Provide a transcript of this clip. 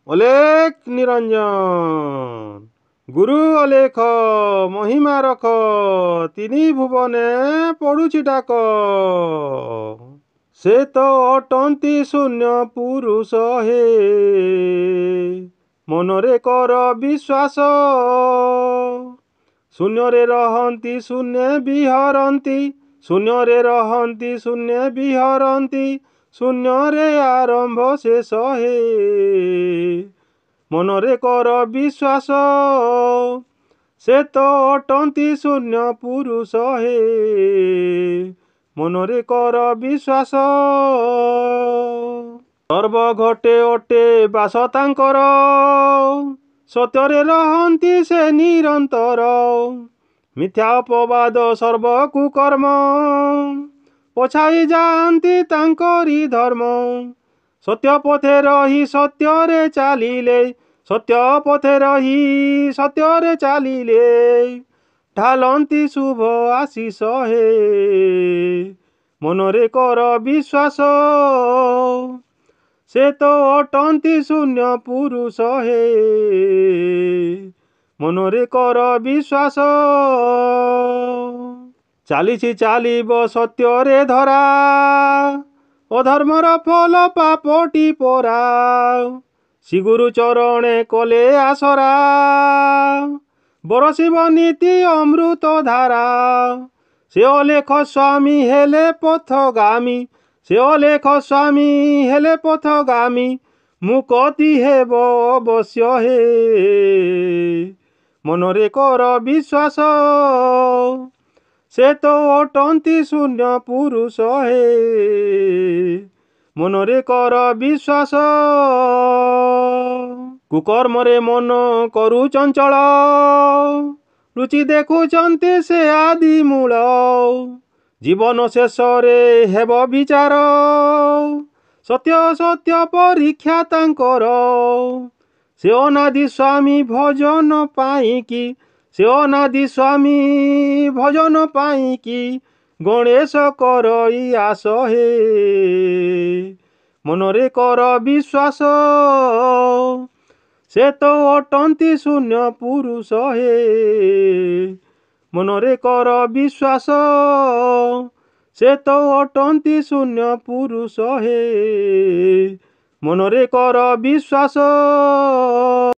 ଅଲେଖ ନିରଞ୍ଜନ। ଗୁରୁ ଅଲେଖ ମହିମା ରଖ, ତିନି ଭୁବନେ ପଡ଼ୁଛି ଡାକ। ସେ ତ ଅଟନ୍ତି ଶୂନ୍ୟ ପୁରୁଷ ହେ, ମନରେ କର ବିଶ୍ୱାସ। ଶୂନ୍ୟରେ ରହନ୍ତି ଶୂନ୍ୟ ବିହରନ୍ତି, ଶୂନ୍ୟରେ ରହନ୍ତି ଶୂନ୍ୟ ବିହରନ୍ତି, ଶୂନ୍ୟରେ ଆରମ୍ଭ ଶେଷ ହେ, ମନରେ କର ବିଶ୍ୱାସ। ସେ ତ ଅଟନ୍ତି ଶୂନ୍ୟ ପୁରୁଷ ହେ, ମନରେ କର ବିଶ୍ୱାସ। ସର୍ବ ଘଟେ ଅଟେ ବାସ ତାଙ୍କର, ସତ୍ୟରେ ରହନ୍ତି ସେ ନିରନ୍ତର। ମିଥ୍ୟା ଅପବାଦ ସର୍ବ କୁକର୍ମ, ପଛାଇ ଯାଆନ୍ତି ତାଙ୍କରି ଧର୍ମ। ସତ୍ୟ ପଥେ ରହି ସତ୍ୟରେ ଚାଲିଲେ, ସତ୍ୟ ପଥେ ରହି ସତ୍ୟରେ ଚାଲିଲେ, ଢାଲନ୍ତି ଶୁଭ ଆଶିଷ ହେ, ମନରେ କର ବିଶ୍ୱାସ। ସେ ତ ଅଟନ୍ତି ଶୂନ୍ୟ ପୁରୁଷ ହେ, ମନରେ କର ବିଶ୍ୱାସ। ଚାଲିଛି ଚାଲିବ ସତ୍ୟରେ ଧରା, ଅଧର୍ମର ଫଳ ପାପଟି ପରା। ଶ୍ରୀଗୁରୁ ଚରଣେ କଲେ ଆସରା, ବରସିବ ନୀତି ଅମୃତ ଧାରା। ସେ ଅଲେଖ ସ୍ୱାମୀ ହେଲେ ପଥଗାମୀ, ସେ ଅଲେଖ ସ୍ୱାମୀ ହେଲେ ପଥଗାମୀ, ମୁକ୍ତି ହେବ ଅବଶ୍ୟ ହେ, ମନରେ କର ବିଶ୍ୱାସ। ସେ ତ ଅଟନ୍ତି ଶୂନ୍ୟ ପୁରୁଷ ହେ, ମନରେ କର ବିଶ୍ୱାସ। କୁକର୍ମରେ ମନ କରୁ ଚଞ୍ଚଳ, ରୁଚି ଦେଖୁଛନ୍ତି ସେ ଆଦି ମୂଳ। ଜୀବନ ଶେଷରେ ହେବ ବିଚାର, ସତ୍ୟ ସତ୍ୟ ପରୀକ୍ଷା ତାଙ୍କର। ସେ ଅନାଦି ସ୍ୱାମୀ ଭଜନ ପାଇଁକି, ସେ ଅନାଦି ସ୍ୱାମୀ ଭଜନ ପାଇଁକି, ଗଣେଶ କରଇ ଆସ ହେ, ମନରେ କର ବିଶ୍ୱାସ। ସେ ତ ଅଟନ୍ତି ଶୂନ୍ୟ ପୁରୁଷ ହେ, ମନରେ କର ବିଶ୍ୱାସ। ସେ ତ ଅଟନ୍ତି ଶୂନ୍ୟ ପୁରୁଷ ହେ, ମନରେ କର ବିଶ୍ୱାସ।